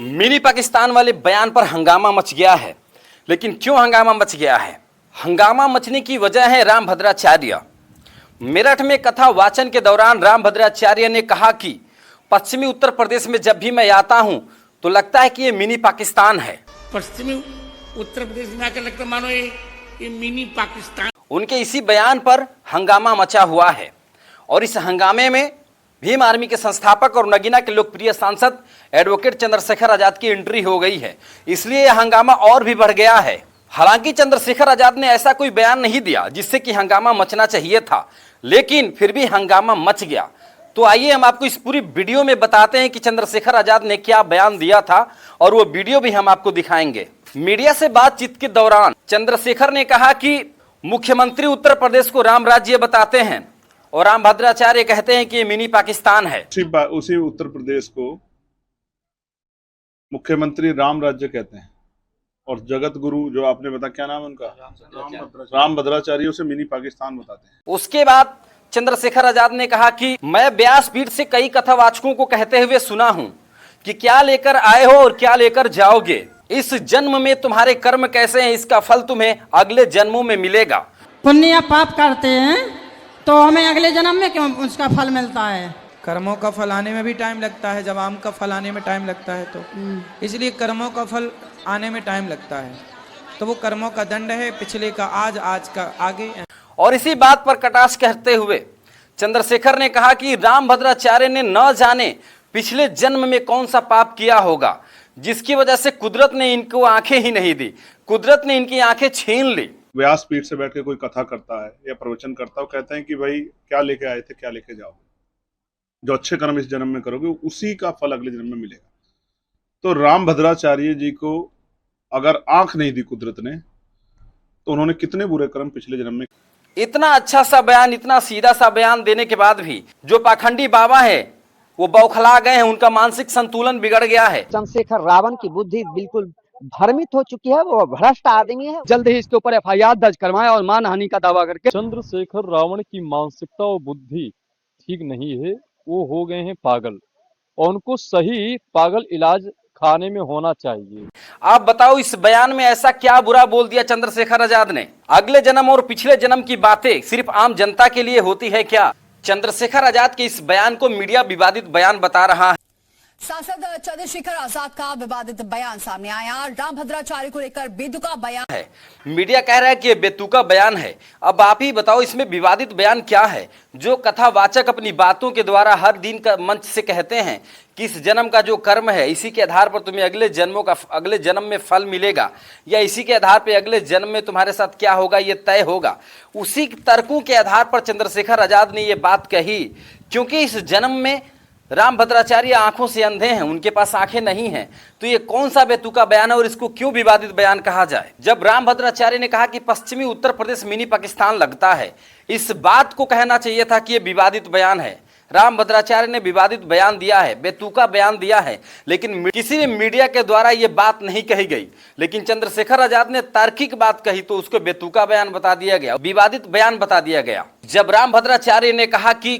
Mini Pakistan वाले बयान पर हंगामा मच गया है। लेकिन क्यों हंगामा मच गया है? हंगामा मचने की वजह है रामभद्राचार्य। मेरठ में कथा वाचन के दौरान रामभद्राचार्य ने कहा कि पश्चिमी उत्तर प्रदेश में जब भी मैं आता हूं तो लगता है कि ये मिनी पाकिस्तान है। पश्चिमी उत्तर प्रदेश में आकर लगता मानो ये मिनी पाकिस्तान। उनके इसी बयान पर हंगामा मचा हुआ है और इस हंगामे में भीम आर्मी के संस्थापक और नगीना के लोकप्रिय सांसद एडवोकेट चंद्रशेखर आजाद की एंट्री हो गई है। इसलिए यह हंगामा और भी बढ़ गया है। हालांकि चंद्रशेखर आजाद ने ऐसा कोई बयान नहीं दिया जिससे कि हंगामा मचना चाहिए था, लेकिन फिर भी हंगामा मच गया। तो आइए हम आपको इस पूरी वीडियो में बताते हैं कि चंद्रशेखर आजाद ने क्या बयान दिया था और वो वीडियो भी हम आपको दिखाएंगे। मीडिया से बातचीत के दौरान चंद्रशेखर ने कहा कि मुख्यमंत्री उत्तर प्रदेश को राम राज्य बताते हैं और रामभद्राचार्य कहते हैं कि ये मिनी पाकिस्तान है। उसी उत्तर प्रदेश को मुख्यमंत्री राम राज्य कहते हैं और जगत गुरु जो आपने बताया, क्या नाम है उनका, रामभद्राचार्य, उसे मिनी पाकिस्तान बताते हैं। उसके बाद चंद्रशेखर आजाद ने कहा कि मैं व्यासपीठ से कई कथावाचकों को कहते हुए सुना हूं कि क्या लेकर आए हो और क्या लेकर जाओगे। इस जन्म में तुम्हारे कर्म कैसे हैं, इसका फल तुम्हें अगले जन्मों में मिलेगा। पुण्य या पाप करते हैं तो हमें अगले जन्म में क्यों उसका फल मिलता है? कर्मों का फल आने में भी टाइम लगता है, जब आम का फल आने में टाइम लगता है तो इसलिए कर्मों का फल आने में टाइम लगता है। तो वो कर्मों का दंड है, पिछले का आज, आज का आगे। और इसी बात पर कटाक्ष करते हुए चंद्रशेखर ने कहा कि रामभद्राचार्य ने न जाने पिछले जन्म में कौन सा पाप किया होगा जिसकी वजह से कुदरत ने इनको आंखें ही नहीं दी, कुदरत ने इनकी आंखें छीन ली। व्यासपीठ से बैठ के कोई कथा करता है या प्रवचन करता है, कहते हैं कि भाई क्या लेके आए थे, क्या लेके जाओगे, जो अच्छे कर्म इस जन्म में करोगे उसी का फल अगले जन्म में मिलेगा। तो रामभद्राचार्य जी को अगर आंख नहीं दी कुदरत ने तो उन्होंने कितने बुरे कर्म पिछले जन्म में। इतना अच्छा सा बयान, इतना सीधा सा बयान देने के बाद भी जो पाखंडी बाबा है वो बौखला गए हैं, उनका मानसिक संतुलन बिगड़ गया है। चंद्रशेखर रावण की बुद्धि बिल्कुल भ्रमित हो चुकी है, वो भ्रष्ट आदमी है। जल्द ही इसके ऊपर एफआईआर दर्ज करवाएं और मानहानि का दावा करके। चंद्रशेखर रावण की मानसिकता और बुद्धि ठीक नहीं है, वो हो गए हैं पागल और उनको सही पागल इलाज खाने में होना चाहिए। आप बताओ इस बयान में ऐसा क्या बुरा बोल दिया चंद्रशेखर आजाद ने? अगले जन्म और पिछले जन्म की बातें सिर्फ आम जनता के लिए होती है क्या? चंद्रशेखर आजाद के इस बयान को मीडिया विवादित बयान बता रहा है। सांसद चंद्रशेखर आजाद का विवादित बयान सामने आया। रामभद्राचार्य को लेकर बेतुका बयान है। मीडिया कह रहा है कि ये बेतुका बयान है। अब आप ही बताओ इसमें विवादित बयान क्या है? जो कथावाचक अपनी बातों के द्वारा हर दिन का मंच से कहते हैं कि इस जन्म का जो कर्म है इसी के आधार पर तुम्हें अगले जन्म में फल मिलेगा, या इसी के आधार पर अगले जन्म में तुम्हारे साथ क्या होगा ये तय होगा, उसी तर्कों के आधार पर चंद्रशेखर आजाद ने ये बात कही। क्योंकि इस जन्म में रामभद्राचार्य आंखों से अंधे हैं, उनके पास आंखें नहीं हैं। तो ये कौन सा बेतुका बयान है और इसको क्यों विवादित बयान कहा जाए? जब रामभद्राचार्य ने कहा कि पश्चिमी उत्तर प्रदेश मिनी पाकिस्तान लगता है, इस बात को कहना चाहिए था कि ये विवादित बयान है। रामभद्राचार्य ने विवादित बयान दिया है, बेतुका बयान दिया है, लेकिन किसी भी मीडिया के द्वारा ये बात नहीं कही गई। लेकिन चंद्रशेखर आजाद ने तार्किक बात कही तो उसको बेतुका बयान बता दिया गया, विवादित बयान बता दिया गया। जब रामभद्राचार्य ने कहा कि